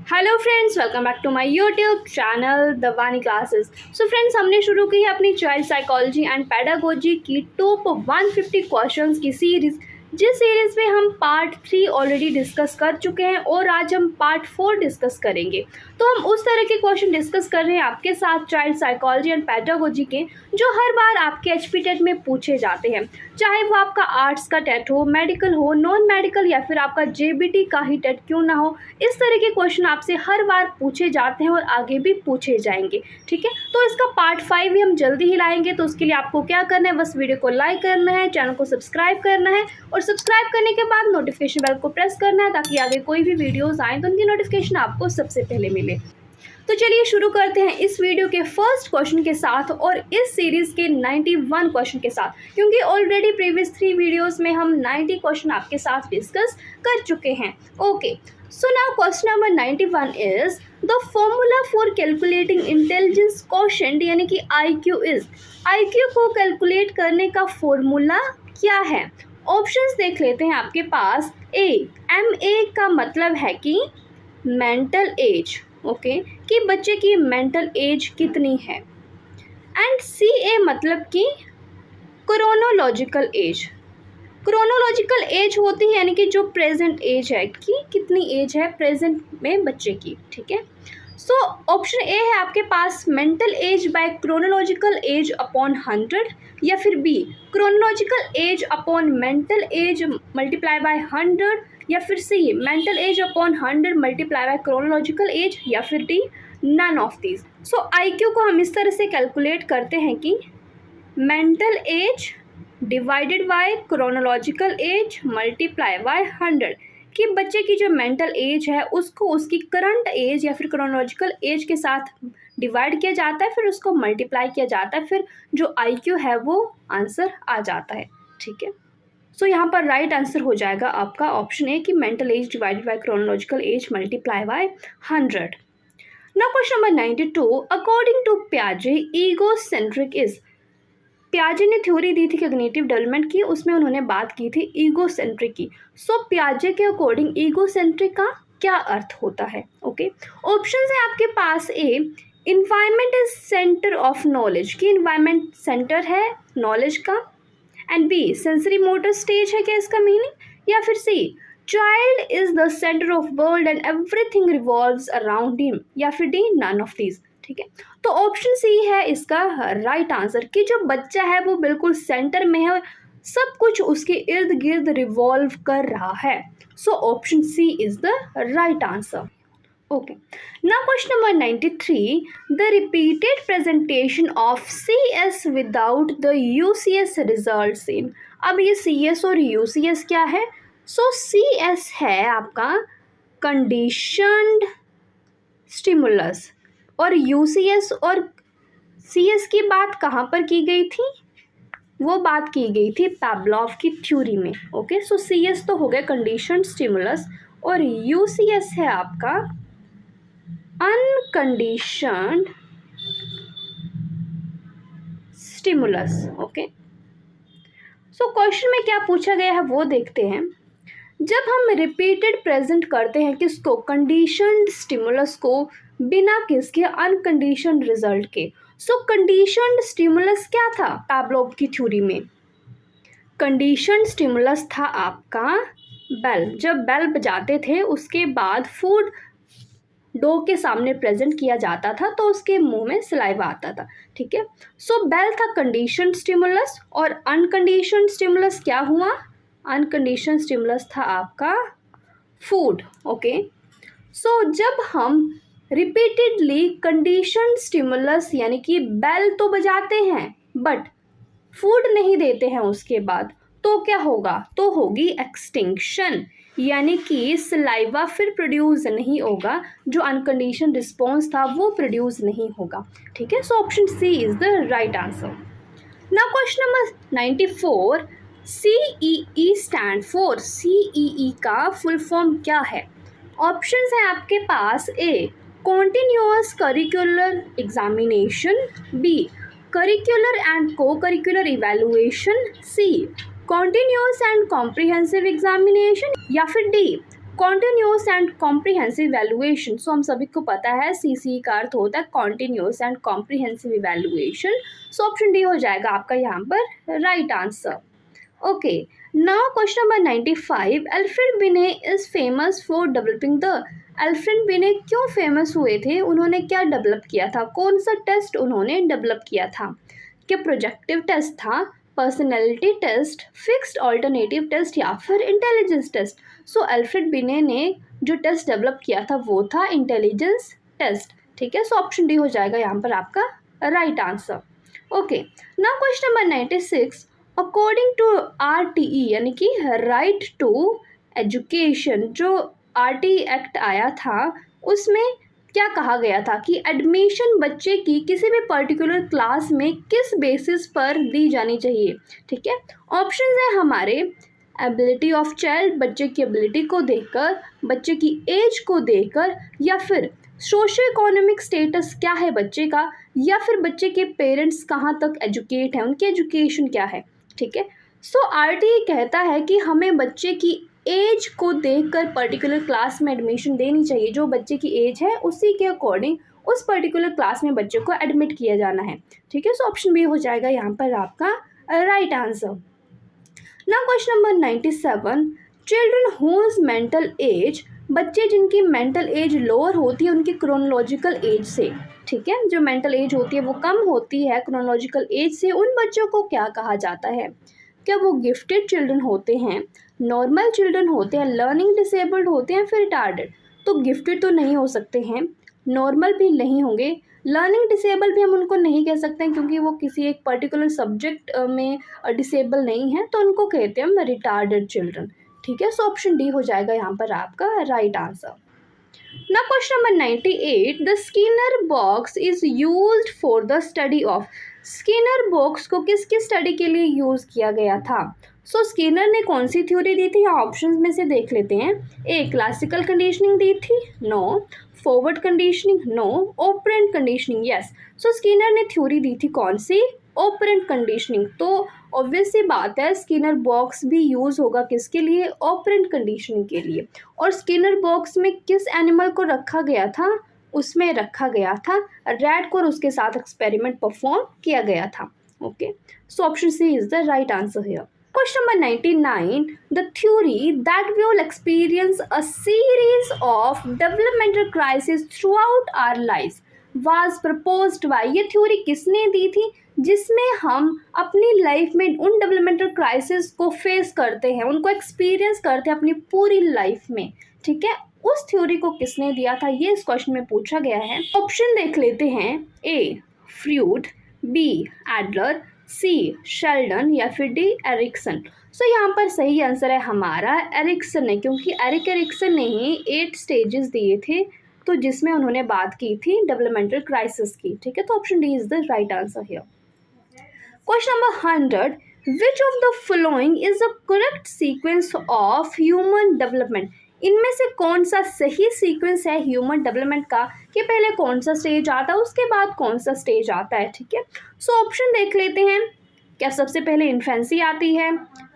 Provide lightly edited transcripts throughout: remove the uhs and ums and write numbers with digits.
Hello friends, welcome back to my YouTube channel दवानी classes. So friends, हमने शुरू की है अपनी चाइल्ड साइकोलॉजी एंड पेडागोजी की टॉप 150 क्वेश्चंस की सीरीज़, जिस सीरीज़ में हम पार्ट 3 ऑलरेडी डिस्कस कर चुके हैं और आज हम पार्ट 4 डिस्कस करेंगे। तो हम उस तरह के क्वेश्चन डिस्कस कर रहे हैं आपके साथ चाइल्ड साइकोलॉजी एंड पेडागोजी के, जो हर बार आपके एचपी टेट में पूछे जाते हैं, चाहे वो आपका आर्ट्स का टेट हो, मेडिकल हो, नॉन मेडिकल या फिर आपका जेबीटी का ही टेट क्यों ना हो। इस तरह के क्वेश्चन आपसे हर बार पूछे जाते हैं और आगे भी पूछे जाएंगे। ठीक है, तो इसका पार्ट 5 भी हम जल्दी ही लाएंगे। तो उसके लिए आपको क्या करना है, बस वीडियो को लाइक करना है, चैनल को सब्सक्राइब करना है और सब्सक्राइब करने के बाद नोटिफिकेशन बेल को प्रेस करना है, ताकि आगे कोई भी वीडियोस आए तो उनकी नोटिफिकेशन आपको सबसे पहले मिले। तो चलिए शुरू करते हैं इस वीडियो के फर्स्ट क्वेश्चन के साथ और इस सीरीज़ के 91 क्वेश्चन के साथ, क्योंकि ऑलरेडी प्रीवियस 3 वीडियोस में हम 90 क्वेश्चन आपके साथ डिस्कस कर चुके हैं। Okay, so now question number 91 is the formula for calculating intelligence quotient यानी कि IQ इज। IQ को कैलकुलेट करने का फॉर्मूला क्या है? ऑप्शंस देख लेते हैं आपके पास। MA का मतलब है कि मेंटल एज, ओके, कि बच्चे की मेंटल एज कितनी है। एंड CA मतलब कि क्रोनोलॉजिकल एज। क्रोनोलॉजिकल एज होती है यानी कि जो प्रेजेंट एज है, कि कितनी एज है प्रेजेंट में बच्चे की। ठीक है, सो ऑप्शन ए है आपके पास mental age by chronological age upon 100, या फिर B chronological age upon mental age multiply by 100, या फिर C mental age upon 100 multiply by chronological age, या फिर D none of these. So IQ को हम इस तरह से कैलकुलेट करते हैं कि mental age divided by chronological age multiply by 100, कि बच्चे की जो मेंटल एज है उसको उसकी करंट एज या फिर क्रोनोलॉजिकल एज के साथ डिवाइड किया जाता है, फिर उसको मल्टीप्लाई किया जाता है, फिर जो IQ है वो आंसर आ जाता है। ठीक है, सो यहाँ पर राइट आंसर हो जाएगा आपका ऑप्शन ए कि mental age divided by chronological age multiply by 100। Now question number 92, according to पियाजे ईगोसेंट्रिक इज। पियाजे ने थ्योरी दी थी कॉग्निटिव डेवलपमेंट की, उसमें उन्होंने बात की थी ईगोसेंट्रिक की। सो पियाजे के अकॉर्डिंग ईगोसेंट्रिक का क्या अर्थ होता है? ओके, ऑप्शंस है आपके पास। A environment is centre of knowledge, कि इन्वायरमेंट सेंटर है नॉलेज का। And B sensory motor stage है क्या इसका मीनिंग, या फिर C child is the centre of world and everything revolves around him, या फिर डी नन ऑफ दीज। ठीक है, तो ऑप्शन सी है इसका राइट आंसर, कि जो बच्चा है वो बिल्कुल सेंटर में है, सब कुछ उसके इर्द गिर्द रिवॉल्व कर रहा है। So option C is the right answer. Okay, now question number 93, the repeated presentation of CS without the UCS results in. अब ये CS और UCS क्या है? सो CS है आपका कंडीशनड स्टिमुलस, और UCS और CS की बात कहाँ पर की गई थी? वो बात की गई थी पावलोव की थ्योरी में। ओके, सो CS तो हो गया कंडीशनड स्टिमुलस और UCS है आपका unconditioned stimulus. Okay, so question में क्या पूछा गया है वो देखते हैं। जब हम रिपीटेड प्रेजेंट करते हैं किसको? कंडीशनड स्टिमुलस को, बिना किसके? अनकंडीशनड रिजल्ट के। सो कंडीशनड स्टिमुलस क्या था पावलोव की थ्योरी में? कंडीशनड स्टिमुलस था आपका बेल। जब बेल बजाते थे उसके बाद फूड डॉग के सामने प्रेजेंट किया जाता था तो उसके मुंह में सलाइवा आता था। ठीक है, सो बेल था कंडीशनड स्टिमुलस, और अनकंडीशनड स्टिमुलस क्या हुआ? अनकंडीशनड स्टिमुलस था आपका फूड। ओके, सो जब हम रिपीटेडली कंडीशनड स्टिमुलस यानी कि बेल तो बजाते हैं बट फूड नहीं देते हैं उसके बाद, तो क्या होगा? तो होगी एक्सटिंक्शन, यानी कि सलाइवा फिर प्रोड्यूस नहीं होगा, जो अनकंडीशन रिस्पॉन्स था वो प्रोड्यूस नहीं होगा। ठीक है, so option C is the right answer. Now question number 94, CEE stand for. CEE का फुल फॉर्म क्या है? ऑप्शंस हैं आपके पास। A continuous curricular examination, B curricular and co curricular evaluation, C continuous and comprehensive examination, या फिर D continuous and comprehensive evaluation, so हम सभी को पता है CCE का अर्थ होता है continuous and comprehensive evaluation. So option D हो जाएगा आपका यहाँ पर right answer. Okay, now question number 95, Alfred Binet is famous for developing the, Alfred Binet क्यों फेमस हुए थे, उन्होंने क्या डेवलप किया था, कौन सा टेस्ट उन्होंने डेवलप किया था, क्या प्रोजेक्टिव टेस्ट था, personality test, fixed alternative test या फिर इंटेलिजेंस टेस्ट। सो अल्फ्रेड बिने ने जो टेस्ट डेवलप किया था वो था इंटेलिजेंस टेस्ट। ठीक है, सो ऑप्शन डी हो जाएगा यहाँ पर आपका right answer. Okay, now question number 96, according to RTE यानी कि राइट टू एजुकेशन, जो RTE एक्ट आया था उसमें क्या कहा गया था कि एडमिशन बच्चे की किसी भी पर्टिकुलर क्लास में किस बेसिस पर दी जानी चाहिए। ठीक है, ऑप्शंस है हमारे एबिलिटी ऑफ चाइल्ड, बच्चे की एबिलिटी को देखकर, बच्चे की एज को देखकर, या फिर सोशो इकोनॉमिक स्टेटस क्या है बच्चे का, या फिर बच्चे के पेरेंट्स कहाँ तक एजुकेट हैं, उनकी एजुकेशन क्या है। ठीक है, सो RTE कहता है कि हमें बच्चे की एज को देखकर पर्टिकुलर क्लास में एडमिशन देनी चाहिए, जो बच्चे की एज है उसी के अकॉर्डिंग उस पर्टिकुलर क्लास में बच्चे को एडमिट किया जाना है। ठीक है, सो ऑप्शन बी हो जाएगा यहाँ पर आपका right answer. Now question number 97, children whose mental age, बच्चे जिनकी मेंटल एज लोअर होती है उनकी क्रोनोलॉजिकल एज से। ठीक है, जो मेंटल एज होती है वो कम होती है क्रोनोलॉजिकल एज से, उन बच्चों को क्या कहा जाता है, क्या वो गिफ्टेड चिल्ड्रन होते हैं, नॉर्मल चिल्ड्रन होते हैं, लर्निंग डिसेबल्ड होते हैं, फिर रिटार्डेड। तो गिफ्टेड तो नहीं हो सकते हैं, नॉर्मल भी नहीं होंगे, लर्निंग डिसेबल भी हम उनको नहीं कह सकते हैं क्योंकि वो किसी एक पर्टिकुलर सब्जेक्ट में डिसेबल नहीं है, तो उनको कहते हैं हम रिटार्डेड चिल्ड्रन। ठीक है, सो ऑप्शन डी हो जाएगा यहाँ पर आपका right answer. Now question number 98, the Skinner box is used for the study of, Skinner box को किसकी स्टडी के लिए यूज़ किया गया था। सो स्किनर ने कौन सी थ्योरी दी थी, ऑप्शंस में से देख लेते हैं। ए, क्लासिकल कंडीशनिंग दी थी, no. Forward conditioning, no. Operant conditioning, yes. So Skinner ने थ्योरी दी थी कौन सी, ऑपरेंट कंडीशनिंग। तो ऑब्वियस सी बात है स्किनर बॉक्स भी यूज़ होगा किसके लिए, ऑपरेंट कंडीशनिंग के लिए। और स्किनर बॉक्स में किस एनिमल को रखा गया था, उसमें रखा गया था रैट को और उसके साथ एक्सपेरिमेंट परफॉर्म किया गया था। Okay, so option C is the right answer here. Question number 99, the theory that we will experience a series of developmental crises throughout our lives was proposed by, ये theory किसने दी थी, जिसमें हम अपनी लाइफ में उन डेवलपमेंटल क्राइसिस को फेस करते हैं, उनको एक्सपीरियंस करते हैं अपनी पूरी लाइफ में। ठीक है, उस थ्योरी को किसने दिया था, ये इस क्वेश्चन में पूछा गया है। ऑप्शन देख लेते हैं। ए, फ्रूड, बी, एडलर, सी, शेल्डन, या फिर डी, एरिक्सन। सो यहाँ पर सही आंसर है हमारा एरिक्सन है, क्योंकि एरिक्सन ने ही 8 स्टेजेस दिए थे, तो जिसमें उन्होंने बात की थी डेवलपमेंटल क्राइसिस की। ठीक है, तो option D is the right answer here. Question number 100, which of the following is the correct sequence of human development, इनमें से कौन सा सही सीक्वेंस है ह्यूमन डेवलपमेंट का, कि पहले कौन सा स्टेज आता है उसके बाद कौन सा स्टेज आता है। ठीक है, सो ऑप्शन देख लेते हैं। क्या सबसे पहले इन्फेंसी आती है,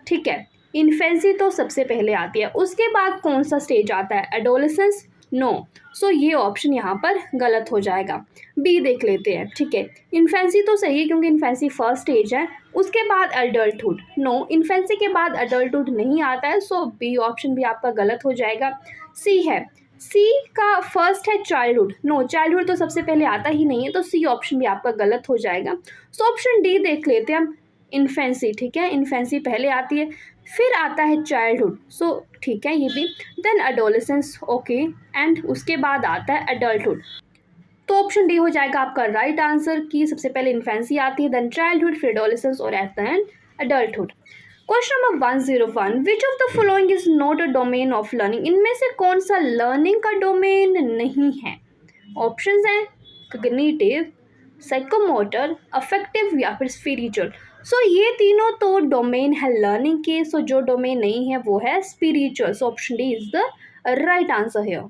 ठीक है, इन्फेंसी तो सबसे पहले आती है, उसके बाद कौन सा स्टेज आता है, एडोलेसेंस, नो। सो ये ऑप्शन यहाँ पर गलत हो जाएगा। बी देख लेते हैं। ठीक है, इन्फेंसी तो सही है क्योंकि इन्फेंसी फर्स्ट स्टेज है, उसके बाद एडल्टहुड, नो, इन्फेंसी के बाद एडल्टहुड नहीं आता है, सो बी ऑप्शन भी आपका गलत हो जाएगा। सी है, सी का फर्स्ट है चाइल्डहुड, नो, चाइल्डहुड तो सबसे पहले आता ही नहीं है, तो सी ऑप्शन भी आपका गलत हो जाएगा। सो ऑप्शन डी देख लेते हैं हम, इन्फेंसी। ठीक है, इन्फेंसी पहले आती है, फिर आता है चाइल्डहुड, सो ठीक है ये भी, देन एडोलेसेंस, ओके, एंड उसके बाद आता है एडल्टहुड। तो ऑप्शन डी हो जाएगा आपका राइट आंसर कि सबसे पहले इन्फेंसी आती है, देन चाइल्डहुड, फिर एडोलेसेंस और at the end adulthood. Question number 101, which of the following is not a domain of learning, इनमें से कौन सा लर्निंग का डोमेन नहीं है। ऑप्शंस हैं कॉग्निटिव, साइकोमोटर, अफेक्टिव या फिर स्पिरिचुअल। सो ये तीनों तो डोमेन है लर्निंग के, सो जो डोमेन नहीं है वो है spiritual. So option D is the right answer here.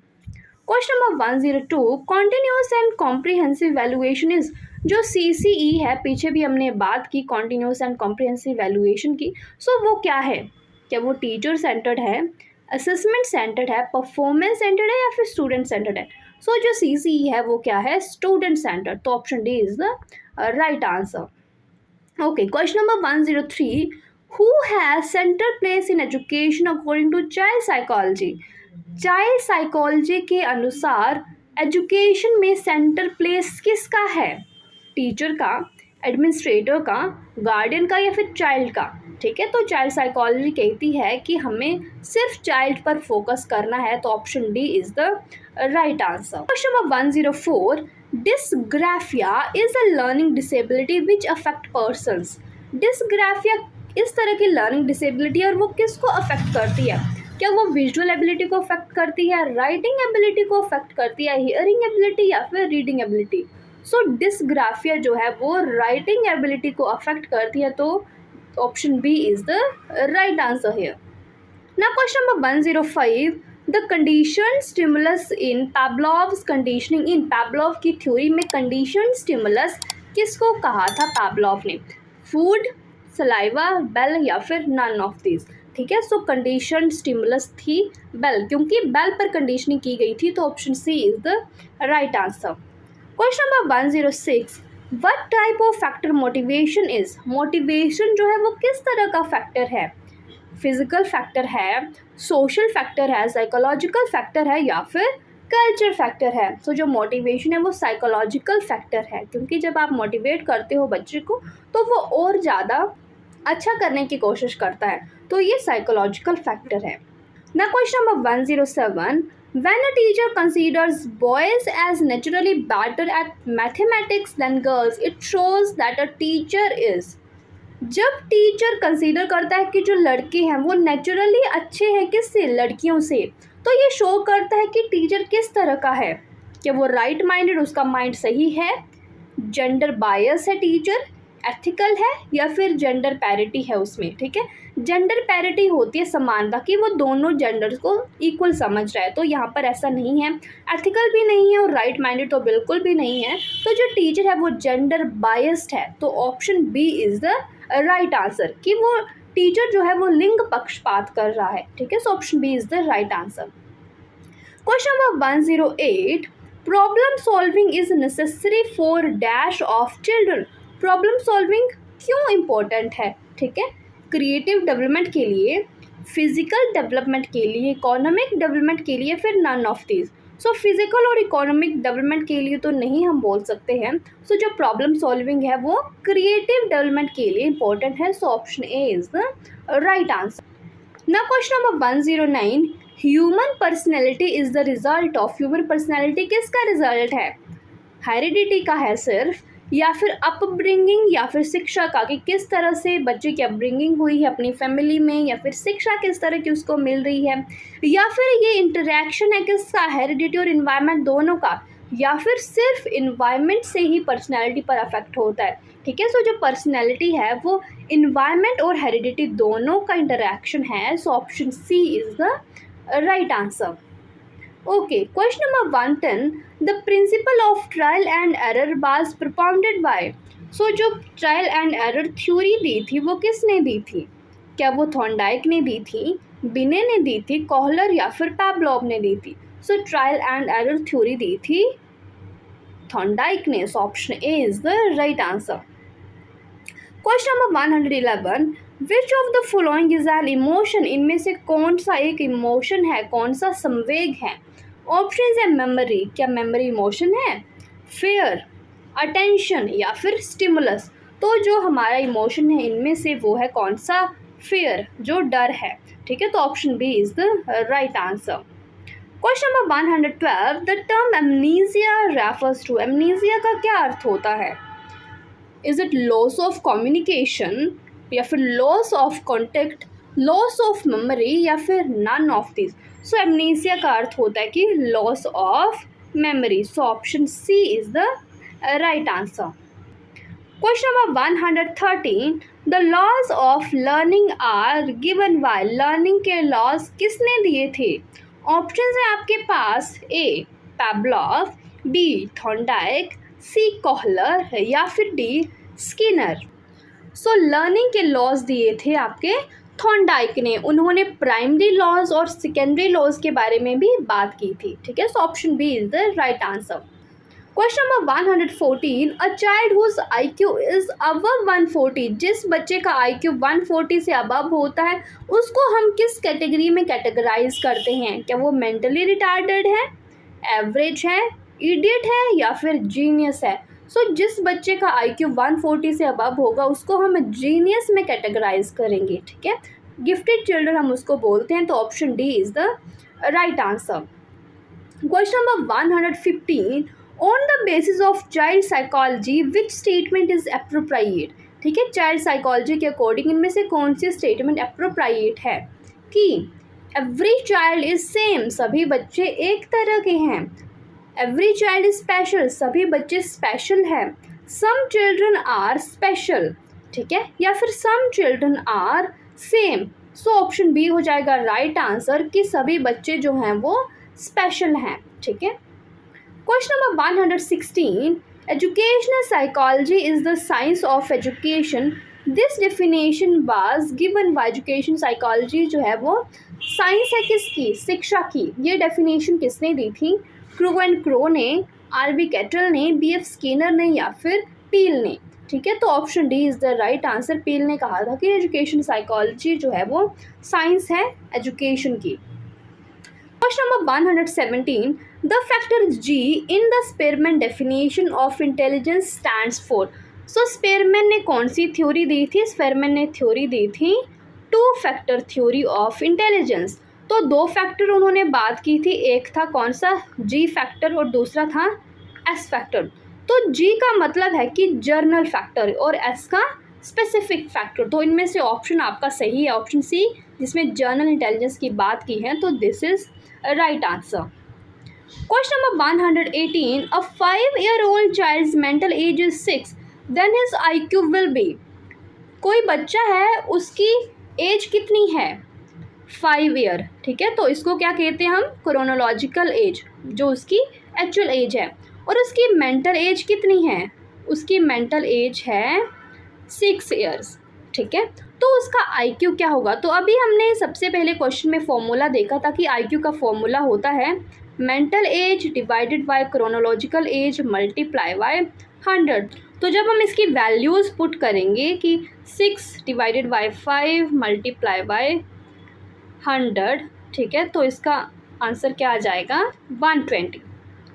Question number 102, continuous and comprehensive evaluation is, जो CCE है, पीछे भी हमने बात की कॉन्टिन्यूस एंड कॉम्प्रिहेंसिव इवैल्यूएशन की, सो वो क्या है, क्या वो टीचर सेंटर्ड है, असेसमेंट सेंटर्ड है, परफॉर्मेंस सेंटर्ड है या फिर स्टूडेंट सेंटर्ड है? सो जो CCE है वो क्या है? Student centred. तो option D is the right answer. Okay, question number 103, who has centre place in education according to child psychology? Child psychology के अनुसार एजुकेशन में सेंटर प्लेस किसका है? टीचर का, एडमिनिस्ट्रेटर का, गार्डियन का या फिर चाइल्ड का? ठीक है, तो चाइल्ड साइकोलॉजी कहती है कि हमें सिर्फ चाइल्ड पर फोकस करना है, तो option D is the right answer. Question number 104, dysgraphia is a learning disability which affect persons? Dysgraphia इस तरह की लर्निंग डिसेबिलिटी और वो किसको अफेक्ट करती है? क्या वो विजुअल एबिलिटी को अफेक्ट करती है, राइटिंग एबिलिटी को अफेक्ट करती है, हियरिंग एबिलिटी या फिर रीडिंग एबिलिटी? सो डिस्ग्राफिया जो है वो राइटिंग एबिलिटी को अफेक्ट करती है, तो option B is the right answer here. Now question number 105, the condition stimulus in Pavlov's conditioning. In Pavlov की थ्योरी में कंडीशन स्टिमुलस किसको कहा था पैवलोव ने? फूड, सलाइवा, बेल या फिर नन ऑफ दिस? ठीक है, सो कंडीशन स्टिमुलस थी बेल, क्योंकि बेल पर कंडीशनिंग की गई थी, तो option C is the right answer. Question number 106, what type of factor motivation is? Motivation जो है वो किस तरह का फैक्टर है? फिजिकल फैक्टर है, सोशल फैक्टर है, साइकोलॉजिकल फैक्टर है या फिर कल्चर फैक्टर है? सो जो मोटिवेशन है वो साइकोलॉजिकल फैक्टर है, क्योंकि जब आप मोटिवेट करते हो बच्चे को तो वो और ज़्यादा अच्छा करने की कोशिश करता है, तो ये साइकोलॉजिकल फैक्टर है। ना question number 107, when a teacher considers boys as naturally better at mathematics than girls, it shows that a teacher is। जब टीचर कंसीडर करता है कि जो लड़के हैं वो नेचुरली अच्छे हैं किससे? लड़कियों से, तो ये शो करता है कि टीचर किस तरह का है, कि वो राइट माइंडेड, उसका माइंड सही है, जेंडर बायस है टीचर, एथिकल है या फिर जेंडर पैरिटी है उसमें। ठीक है, जेंडर पैरिटी होती है समानता की, वो दोनों जेंडर्स को इक्वल समझ रहा है, तो यहाँ पर ऐसा नहीं है, एथिकल भी नहीं है और राइट माइंडेड तो बिल्कुल भी नहीं है, तो जो टीचर है वो जेंडर बायस्ड है, तो option B is the right answer, कि वो टीचर जो है वो लिंग पक्षपात कर रहा है। ठीक है, so option B is the right answer. Question number 108, problem solving is necessary for dash of children. Problem solving क्यों इम्पोर्टेंट है? ठीक है, क्रिएटिव डेवलपमेंट के लिए, फिजिकल डेवलपमेंट के लिए, इकोनॉमिक डेवलपमेंट के लिए, फिर none of this? So physical और इकोनॉमिक डेवलपमेंट के लिए तो नहीं हम बोल सकते हैं, सो जो प्रॉब्लम सॉल्विंग है वो क्रिएटिव डेवलपमेंट के लिए इम्पोर्टेंट है, so option A is the right answer. Now question number 109, human personality is the result of. Human personality किसका रिजल्ट है? हेरिडिटी का है सिर्फ, या फिर अपब्रिंगिंग या फिर शिक्षा का, कि किस तरह से बच्चे की अपब्रिंगिंग हुई है अपनी फैमिली में, या फिर शिक्षा किस तरह की उसको मिल रही है, या फिर ये इंटरेक्शन है किसका? हेरिडिटी और इन्वायरमेंट दोनों का, या फिर सिर्फ इन्वायरमेंट से ही पर्सनैलिटी पर अफेक्ट होता है। ठीक है, सो जो पर्सनैलिटी है वो इन्वायरमेंट और हेरिडिटी दोनों का इंटरेक्शन है, so option C is the right answer. Okay, question number 110, the principle of trial and error was propounded by. So जो ट्रायल एंड एरर थ्योरी दी थी वो किसने दी थी? क्या वो थॉर्नडाइक ने दी थी, बिने ने दी थी, कोहलर या फिर पैवलोव ने दी थी? सो ट्रायल एंड एरर थ्योरी दी थी थॉर्नडाइक ने, सो option A is the right answer. Question number 111, which of the following is an emotion. इनमें से कौन सा एक इमोशन है, कौन सा संवेग है? ऑप्शन है मेमोरी, क्या मेमोरी इमोशन है, फेयर, अटेंशन या फिर स्टिमुलस? तो जो हमारा इमोशन है इनमें से वो है कौन सा? फेयर, जो डर है। ठीक है, तो option B is the right answer. Question number 112, the term amnesia refers to. Amnesia का क्या अर्थ होता है? Is it loss of communication या फिर loss of contact, loss of memory या फिर none of this? So amnesia का अर्थ होता है कि loss of memory, so option C is the right answer. Question number 113, the laws of learning are given by. Learning के laws किसने दिए थे? ऑप्शन है आपके पास, A Pavlov, B Thorndike, C Kohler या फिर डी स्किनर। सो लर्निंग के लॉज दिए थे आपके थॉर्नडाइक ने, उन्होंने प्राइमरी लॉज और सेकेंडरी लॉज के बारे में भी बात की थी। ठीक है, so option B is the right answer. Question number 114, a child whose IQ is above 140, जिस बच्चे का IQ 140 से अबव होता है उसको हम किस कैटेगरी में कैटेगराइज करते हैं? क्या वो मेंटली रिटार्डेड है, एवरेज है, इडियट है या फिर जीनियस है? सो जिस बच्चे का IQ 140 से अबव होगा उसको हम जीनियस में कैटेगराइज करेंगे। ठीक है, गिफ्टेड चिल्ड्रन हम उसको बोलते हैं, तो option D is the right answer. Question number 115, on the basis of child psychology which statement is appropriate? ठीक है, चाइल्ड साइकोलॉजी के अकॉर्डिंग इनमें से कौन सी स्टेटमेंट अप्रोप्रिएट है? कि एवरी चाइल्ड इज सेम, सभी बच्चे एक तरह के हैं। एवरी चाइल्ड इज स्पेशल, सभी बच्चे स्पेशल हैं। सम चिल्ड्रन आर स्पेशल, ठीक है, या फिर some children are same. So option B हो जाएगा राइट आंसर कि सभी बच्चे जो हैं वो स्पेशल हैं। ठीक है, question number 116, educational psychology is the science of education, this definition was given by. Education psychology जो है वो साइंस है किसकी? शिक्षा की। ये डेफिनेशन किसने दी थी? क्रू एंड क्रो ने, RB कैटल ने, BF स्किनर ने या फिर पील ने। ठीक है, तो option D is the right answer. Peel ने कहा था कि एजुकेशन साइकोलॉजी जो है वो साइंस है एजुकेशन की। Question number 117, the factor G in the Spearman definition of intelligence stands for. So Spearman ने कौन सी थ्योरी दी थी? स्पेरमैन ने थ्योरी दी थी 2 फैक्टर थ्योरी ऑफ इंटेलिजेंस। तो 2 फैक्टर उन्होंने बात की थी, एक था कौन सा? G फैक्टर और दूसरा था S फैक्टर। तो G का मतलब है कि जर्नल फैक्टर और S का स्पेसिफिक फैक्टर। तो इनमें से ऑप्शन आपका सही है, ऑप्शन सी, जिसमें जर्नल इंटेलिजेंस की बात की है, तो this is right answer. Question number 118, a 5-year-old child's mental age is 6, then his IQ will be। कोई बच्चा है, उसकी एज कितनी है? 5 ईयर। ठीक है, तो इसको क्या कहते हैं हम? क्रोनोलॉजिकल एज, जो उसकी एक्चुअल एज है। और उसकी मेंटल एज कितनी है? उसकी मेंटल एज है 6 ईयर्स। ठीक है, तो उसका IQ क्या होगा? तो अभी हमने सबसे पहले क्वेश्चन में फॉर्मूला देखा था कि IQ का फॉर्मूला होता है mental age divided by chronological age multiply by 100। तो जब हम इसकी वैल्यूज़ पुट करेंगे कि 6 डिवाइडेड बाय 5 मल्टीप्लाई बाय 100, ठीक है, तो इसका आंसर क्या आ जाएगा? 120।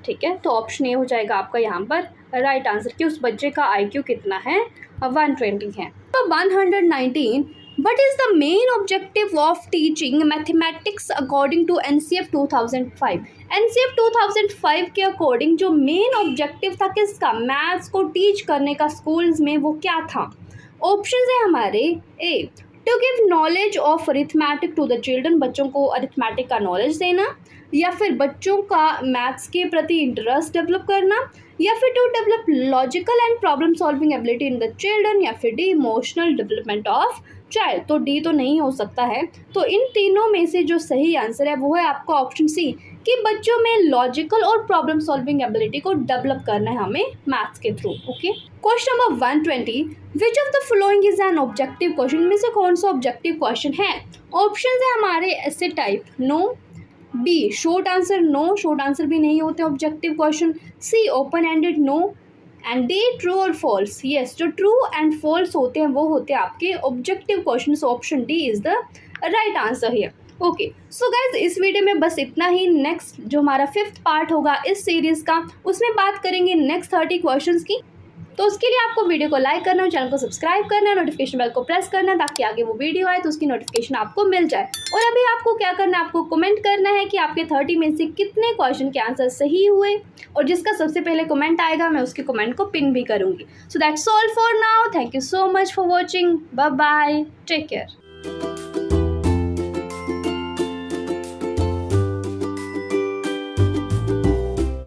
ठीक है, तो ऑप्शन ए हो जाएगा आपका यहाँ पर राइट आंसर कि उस बच्चे का IQ कितना है? 120 है। तो 119, what is the main objective of teaching mathematics according to NCF 2005? NCF 2005 के अकॉर्डिंग जो मेन ऑब्जेक्टिव था किसका? मैथ्स को टीच करने का स्कूल्स में, वो क्या था? ऑप्शन है हमारे, A to give knowledge of arithmetic to the children, बच्चों को अरिथमेटिक का नॉलेज देना, या फिर बच्चों का मैथ्स के प्रति इंटरेस्ट डेवलप करना, या फिर to develop logical and problem solving ability in the children, या फिर D emotional development of child. तो डी तो नहीं हो सकता है। तो इन तीनों में से जो सही आंसर है वो है आपका ऑप्शन सी कि बच्चों में लॉजिकल और प्रॉब्लम सॉल्विंग एबिलिटी को डेवलप करना है हमें मैथ्स के through. Okay, question number 120, which of the following is an objective question? में से कौन सा ऑब्जेक्टिव क्वेश्चन है? ऑप्शन है हमारे ऐसे type, no, B short answer, no, short answer भी नहीं होते objective question, C open ended, no, and D true और फॉल्स। यस, जो ट्रू एंड फॉल्स होते हैं वो होते हैं आपके objective question. Option D is the right answer here. Okay, so guys इस वीडियो में बस इतना ही। नेक्स्ट जो हमारा 5th पार्ट होगा इस सीरीज़ का, उसमें बात करेंगे नेक्स्ट 30 क्वेश्चंस की। तो उसके लिए आपको वीडियो को लाइक करना, चैनल को सब्सक्राइब करना, नोटिफिकेशन बेल को प्रेस करना ताकि आगे वो वीडियो आए तो उसकी नोटिफिकेशन आपको मिल जाए। और अभी आपको क्या करना है, आपको कमेंट करना है कि आपके 30 में से कितने क्वेश्चन के आंसर सही हुए, और जिसका सबसे पहले कमेंट आएगा मैं उसके कमेंट को पिन भी करूँगी। So that's all for now, thank you so much for watching, bye bye, take care.